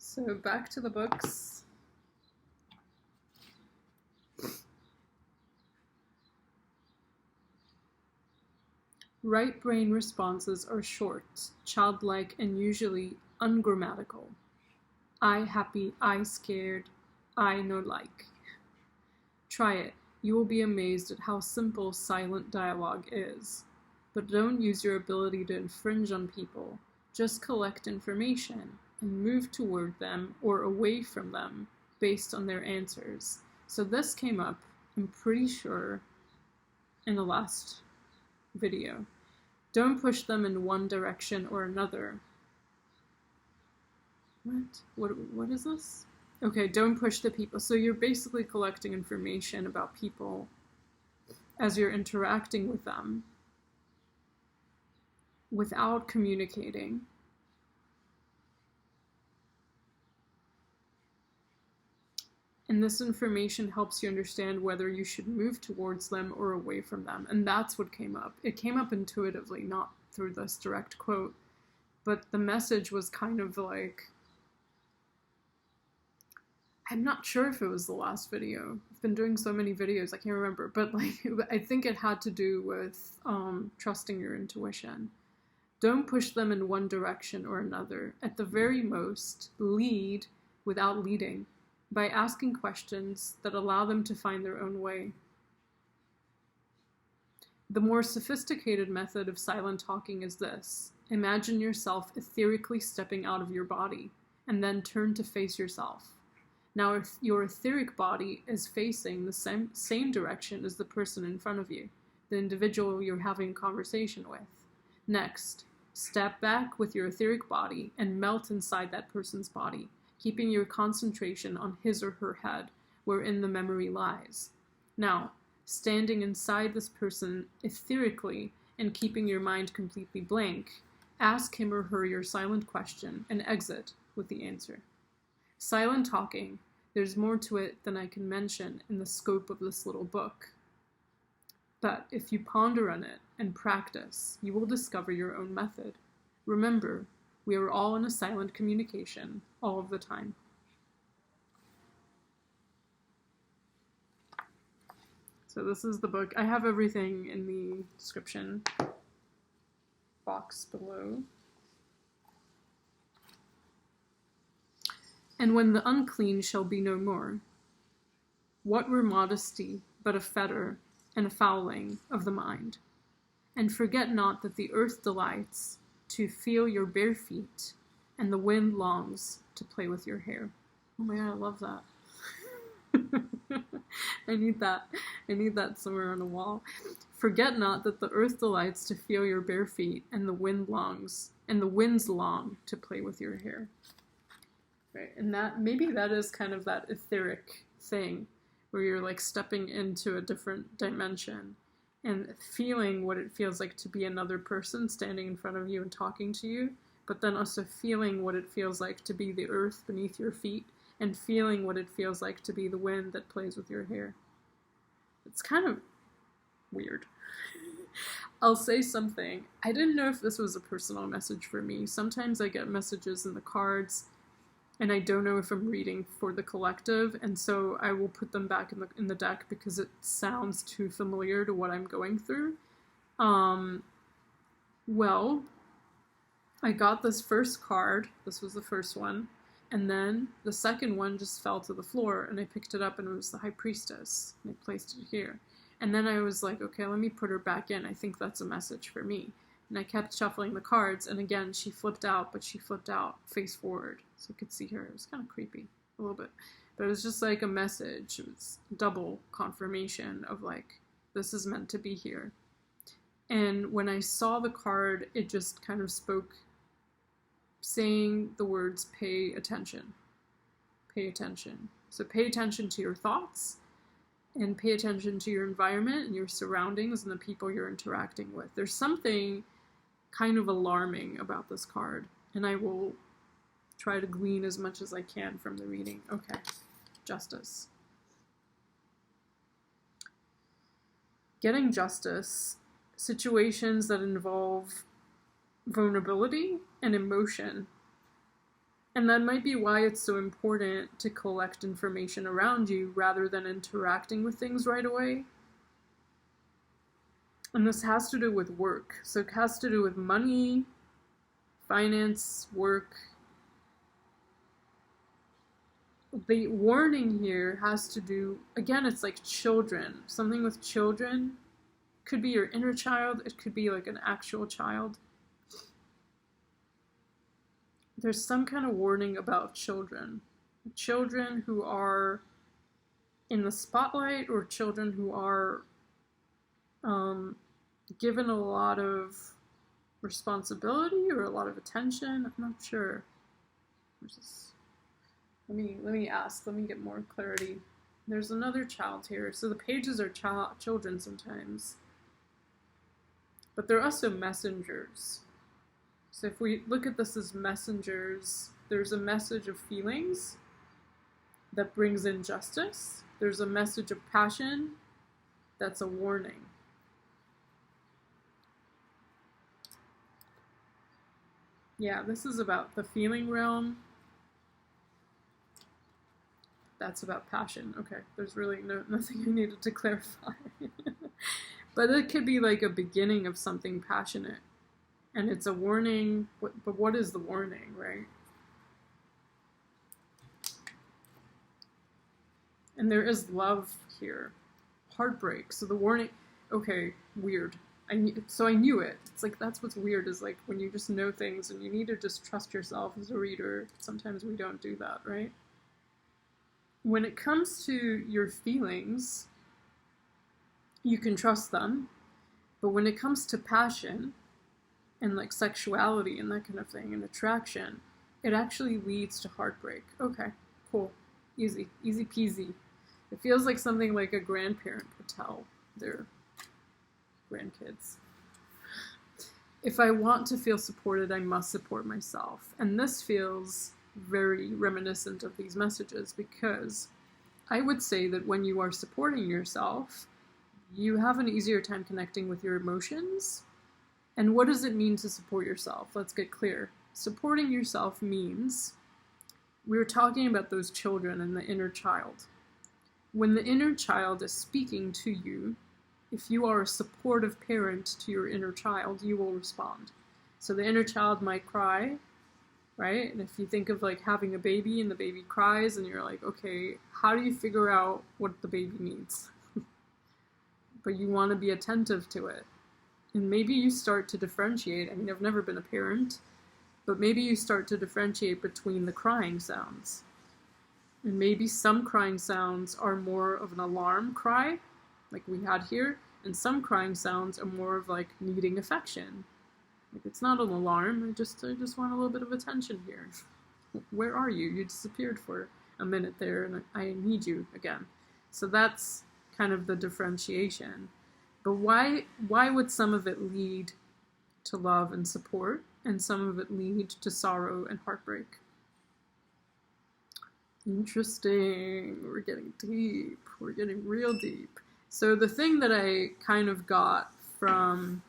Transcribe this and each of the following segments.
So back to the books. Right brain responses are short, childlike, and usually ungrammatical. I happy, I scared, I no like. Try it. You will be amazed at how simple silent dialogue is. But don't use your ability to infringe on people. Just collect information and move toward them or away from them based on their answers. So this came up, I'm pretty sure, in the last video. Don't push them in one direction or another. What is this? Okay, don't push the people. So you're basically collecting information about people as you're interacting with them without communicating. And this information helps you understand whether you should move towards them or away from them. And that's what came up. It came up intuitively, not through this direct quote. But the message was kind of like, I'm not sure if it was the last video. I've been doing so many videos, I can't remember. But like, I think it had to do with trusting your intuition. Don't push them in one direction or another. At the very most, lead without leading, by asking questions that allow them to find their own way. The more sophisticated method of silent talking is this. Imagine yourself etherically stepping out of your body, and then turn to face yourself. Now, if your etheric body is facing the same direction as the person in front of you, the individual you're having a conversation with. Next, step back with your etheric body and melt inside that person's body, keeping your concentration on his or her head, wherein the memory lies. Now, standing inside this person etherically and keeping your mind completely blank, ask him or her your silent question and exit with the answer. Silent talking, there's more to it than I can mention in the scope of this little book. But if you ponder on it and practice, you will discover your own method. Remember, we are all in a silent communication all of the time. So this is the book. I have everything in the description box below. And when the unclean shall be no more, what were modesty but a fetter and a fouling of the mind? And forget not that the earth delights to feel your bare feet, and the wind longs to play with your hair. Oh my god, I love that. I need that somewhere on the wall. Forget not that the earth delights to feel your bare feet, and the winds long to play with your hair. Right, and maybe that is kind of that etheric thing, where you're like stepping into a different dimension and feeling what it feels like to be another person standing in front of you and talking to you, but then also feeling what it feels like to be the earth beneath your feet and feeling what it feels like to be the wind that plays with your hair. It's kind of weird. I'll say something. I didn't know if this was a personal message for me. Sometimes I get messages in the cards and I don't know if I'm reading for the collective, and so I will put them back in the deck because it sounds too familiar to what I'm going through. Well, I got this first card. This was the first one, and then the second one just fell to the floor, and I picked it up, and it was the High Priestess, and I placed it here. And then I was like, okay, let me put her back in. I think that's a message for me. And I kept shuffling the cards, and again, she flipped out, but she flipped out face forward, so I could see her. It was kind of creepy, a little bit. But it was just like a message. It was double confirmation of like, this is meant to be here. And when I saw the card, it just kind of spoke, saying the words, pay attention. Pay attention. So pay attention to your thoughts, and pay attention to your environment and your surroundings and the people you're interacting with. There's something kind of alarming about this card, and I will try to glean as much as I can from the reading. Okay, justice. Getting justice, situations that involve vulnerability and emotion And that might be why it's so important to collect information around you rather than interacting with things right away. And this has to do with work. So it has to do with money, finance, work. The warning here has to do, again, it's like children. Something with children. Could be your inner child. It could be like an actual child. There's some kind of warning about children. Children who are in the spotlight, or children who are given a lot of responsibility or a lot of attention. I'm not sure. Let me ask. Let me get more clarity. There's another child here. So the pages are children sometimes. But they're also messengers. So if we look at this as messengers, there's a message of feelings that brings in justice. There's a message of passion that's a warning. Yeah, this is about the feeling realm. That's about passion. Okay, there's really nothing I needed to clarify. But it could be like a beginning of something passionate. And it's a warning, but what is the warning, right? And there is love here. Heartbreak. So the warning, okay, weird. I knew it. It's like, that's what's weird, is like when you just know things and you need to just trust yourself as a reader. Sometimes we don't do that, right? When it comes to your feelings, you can trust them. But when it comes to passion, and like sexuality and that kind of thing, and attraction, it actually leads to heartbreak. Okay, cool. Easy peasy. It feels like something like a grandparent would tell their grandkids. If I want to feel supported, I must support myself. And this feels very reminiscent of these messages, because I would say that when you are supporting yourself, you have an easier time connecting with your emotions. And what does it mean to support yourself? Let's get clear. Supporting yourself means, we were talking about those children and the inner child. When the inner child is speaking to you, if you are a supportive parent to your inner child, you will respond. So the inner child might cry, right? And if you think of like having a baby and the baby cries and you're like, okay, how do you figure out what the baby needs? But you want to be attentive to it. And maybe you start to differentiate. I mean, I've never been a parent, but maybe you start to differentiate between the crying sounds. And maybe some crying sounds are more of an alarm cry, like we had here, and some crying sounds are more of like needing affection. Like, it's not an alarm, I just want a little bit of attention here. Where are you? You disappeared for a minute there, and I need you again. So that's kind of the differentiation. But why would some of it lead to love and support, and some of it lead to sorrow and heartbreak? Interesting. We're getting deep. We're getting real deep. So the thing that I kind of got from,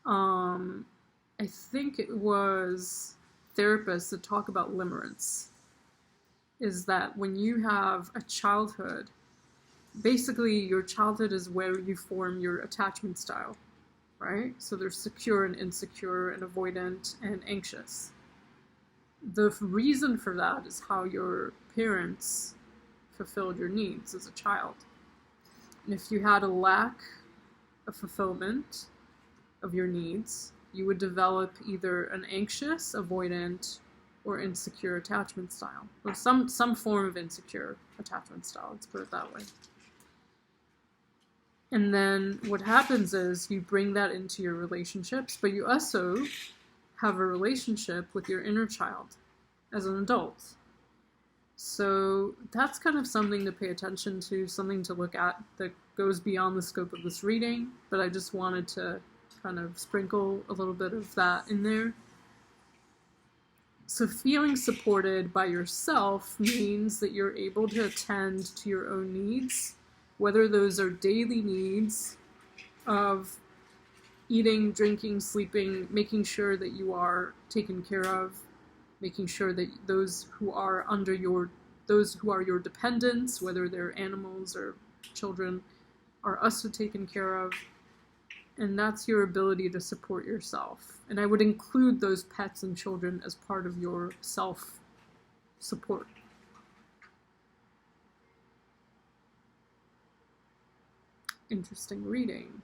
I think it was therapists that talk about limerence, is that when you have a childhood, basically your childhood is where you form your attachment style, right? So there's secure and insecure and avoidant and anxious. The reason for that is how your parents fulfilled your needs as a child. And if you had a lack of fulfillment of your needs, you would develop either an anxious, avoidant, or insecure attachment style. Or some form of insecure attachment style, let's put it that way. And then what happens is you bring that into your relationships, but you also have a relationship with your inner child as an adult. So that's kind of something to pay attention to, something to look at that goes beyond the scope of this reading, but I just wanted to kind of sprinkle a little bit of that in there. So feeling supported by yourself means that you're able to attend to your own needs, whether those are daily needs of eating, drinking, sleeping, making sure that you are taken care of, making sure that those who are your dependents, whether they're animals or children, are also taken care of. And that's your ability to support yourself. And I would include those pets and children as part of your self-support. Interesting reading.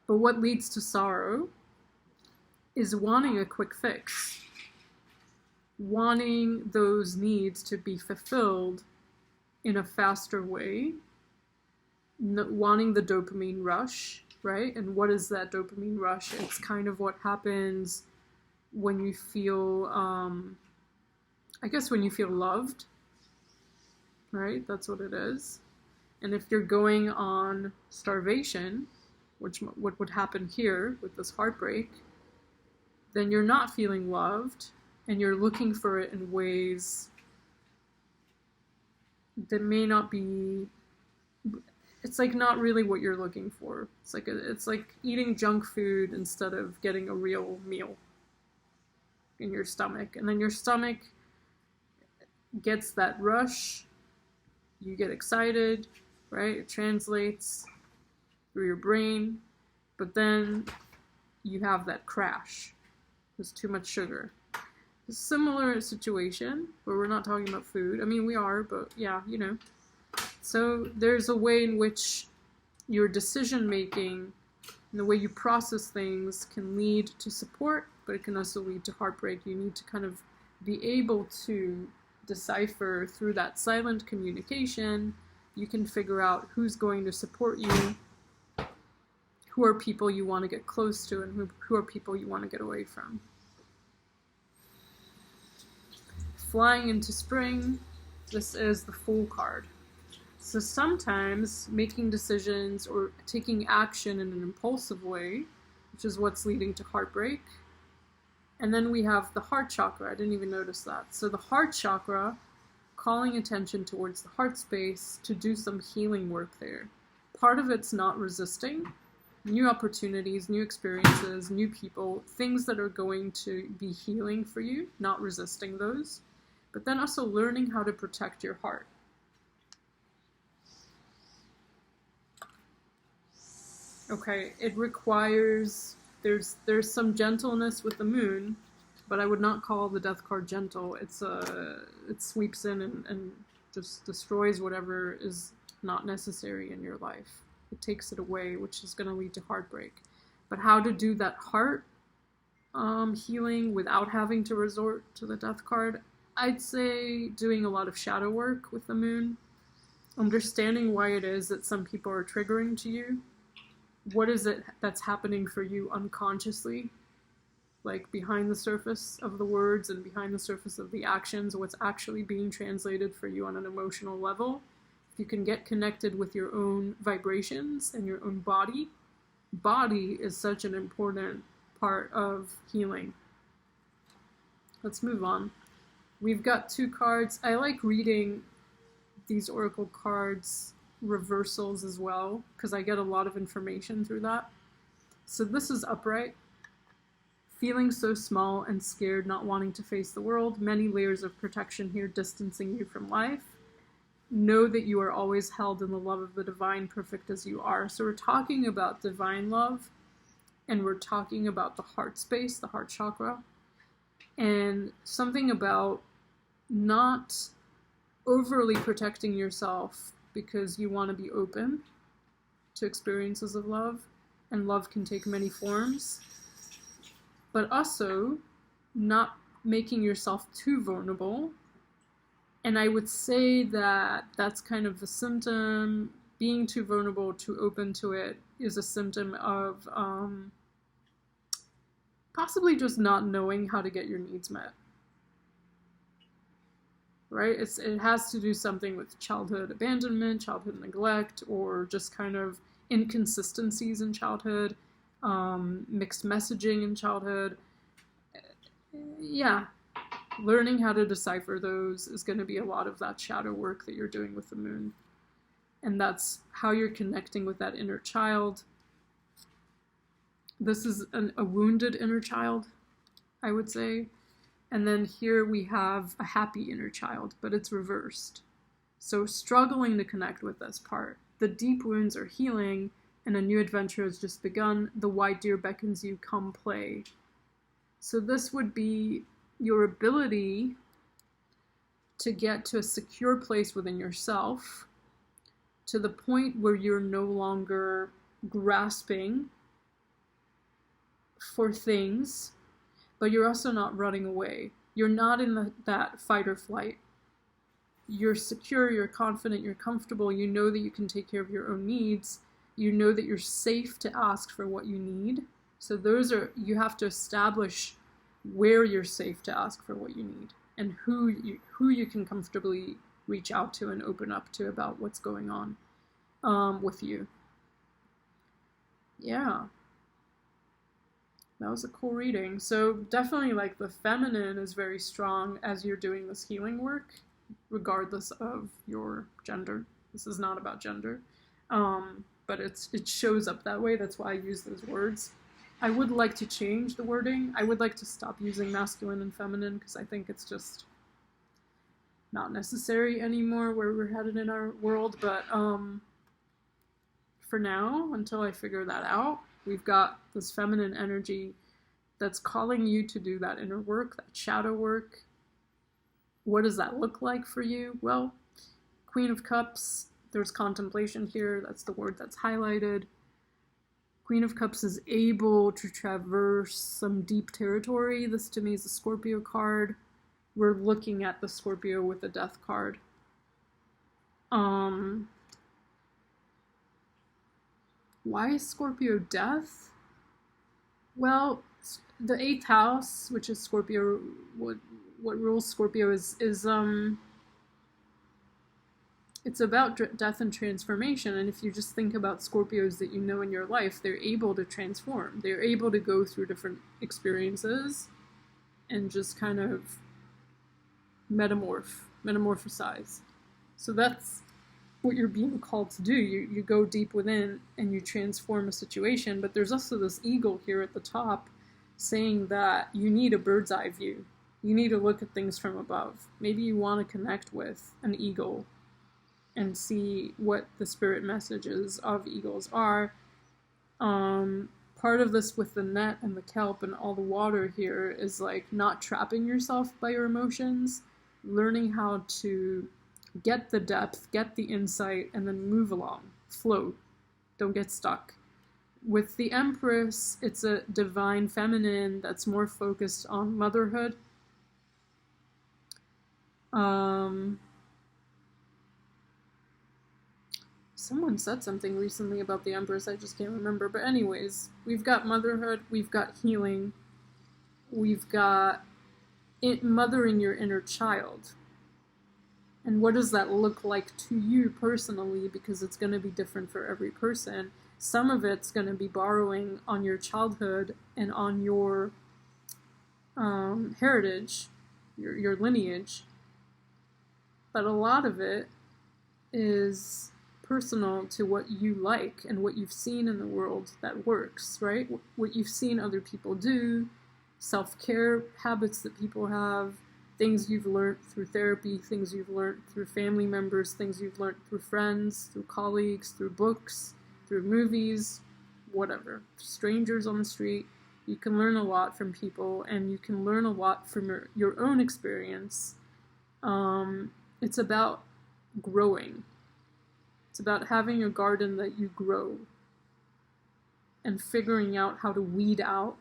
But what leads to sorrow is wanting a quick fix. Wanting those needs to be fulfilled in a faster way. Wanting the dopamine rush, right? And what is that dopamine rush? It's kind of what happens when you feel, I guess when you feel loved, right? That's what it is. And if you're going on starvation, what would happen here with this heartbreak, then you're not feeling loved, and you're looking for it in ways that may not be, it's like not really what you're looking for. It's like eating junk food instead of getting a real meal in your stomach. And then your stomach gets that rush, you get excited, right? It translates through your brain, but then you have that crash. There's too much sugar. A similar situation, where we're not talking about food. I mean, we are, but yeah, you know. So there's a way in which your decision making and the way you process things can lead to support, but it can also lead to heartbreak. You need to kind of be able to decipher through that silent communication. You can figure out who's going to support you, who are people you want to get close to, and who are people you want to get away from. Flying into spring, this is the Fool card. So sometimes making decisions or taking action in an impulsive way, which is what's leading to heartbreak. And then we have the heart chakra. I didn't even notice that. So the heart chakra, calling attention towards the heart space to do some healing work there. Part of it's not resisting new opportunities, new experiences, new people, things that are going to be healing for you, not resisting those. But then also learning how to protect your heart. Okay, it requires, there's some gentleness with the moon, but I would not call the death card gentle. It sweeps in and just destroys whatever is not necessary in your life. It takes it away, which is going to lead to heartbreak. But how to do that heart healing without having to resort to the death card? I'd say doing a lot of shadow work with the moon, understanding why it is that some people are triggering to you. What is it that's happening for you unconsciously? Like behind the surface of the words and behind the surface of the actions, what's actually being translated for you on an emotional level. If you can get connected with your own vibrations and your own body is such an important part of healing. Let's move on. We've got 2 cards. I like reading these oracle cards reversals as well, because I get a lot of information through that. So this is upright. Feeling so small and scared, not wanting to face the world. Many layers of protection here distancing you from life. Know that you are always held in the love of the divine, perfect as you are. So we're talking about divine love, and we're talking about the heart space, the heart chakra, and something about not overly protecting yourself because you want to be open to experiences of love, and love can take many forms, but also not making yourself too vulnerable. And I would say that that's kind of the symptom. Being too vulnerable, too open to it is a symptom of possibly just not knowing how to get your needs met. Right? It has to do something with childhood abandonment, childhood neglect, or just kind of inconsistencies in childhood, mixed messaging in childhood. Yeah, learning how to decipher those is going to be a lot of that shadow work that you're doing with the moon. And that's how you're connecting with that inner child. This is a wounded inner child, I would say. And then here we have a happy inner child, but it's reversed. So struggling to connect with this part. The deep wounds are healing, and a new adventure has just begun. The white deer beckons you, come play. So this would be your ability to get to a secure place within yourself, to the point where you're no longer grasping for things, but you're also not running away. You're not in that fight or flight. You're secure, you're confident, you're comfortable, you know that you can take care of your own needs, you know that you're safe to ask for what you need. So you have to establish where you're safe to ask for what you need, and who you can comfortably reach out to and open up to about what's going on with you. Yeah. That was a cool reading. So definitely like the feminine is very strong as you're doing this healing work, regardless of your gender. This is not about gender. But it shows up that way. That's why I use those words. I would like to change the wording. I would like to stop using masculine and feminine because I think it's just not necessary anymore where we're headed in our world. But for now, until I figure that out, we've got this feminine energy that's calling you to do that inner work, that shadow work. What does that look like for you? Well, Queen of Cups, there's contemplation here. That's the word that's highlighted. Queen of Cups is able to traverse some deep territory. This to me is a Scorpio card. We're looking at the Scorpio with the Death card. Why is Scorpio death? Well, the 8th house, which is Scorpio, what rules Scorpio is it's about death and transformation. And if you just think about Scorpios that you know in your life, they're able to transform. They're able to go through different experiences and just kind of metamorphosize. So that's what you're being called to do. You go deep within and you transform a situation. But there's also this eagle here at the top saying that you need a bird's eye view. You need to look at things from above. Maybe you want to connect with an eagle and see what the spirit messages of eagles are. Part of this with the net and the kelp and all the water here is like not trapping yourself by your emotions, learning how to get the depth, get the insight, and then move along, float, don't get stuck. With the Empress, it's a divine feminine that's more focused on motherhood. Someone said something recently about the Empress, I just can't remember. But anyways, we've got motherhood, we've got healing, we've got mothering your inner child. And what does that look like to you personally? Because it's going to be different for every person. Some of it's going to be borrowing on your childhood and on your heritage, your lineage. But a lot of it is personal to what you like and what you've seen in the world that works, right? What you've seen other people do, self-care habits that people have, things you've learned through therapy, things you've learned through family members, things you've learned through friends, through colleagues, through books, through movies, whatever. Strangers on the street. You can learn a lot from people, and you can learn a lot from your own experience. It's about growing. It's about having a garden that you grow and figuring out how to weed out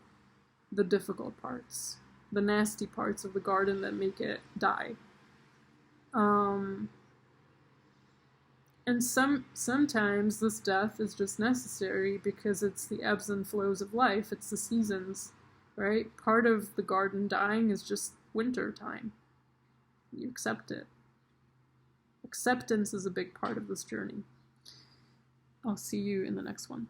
the difficult parts, the nasty parts of the garden that make it die. And sometimes this death is just necessary because it's the ebbs and flows of life. It's the seasons, right? Part of the garden dying is just winter time. You accept it. Acceptance is a big part of this journey. I'll see you in the next one.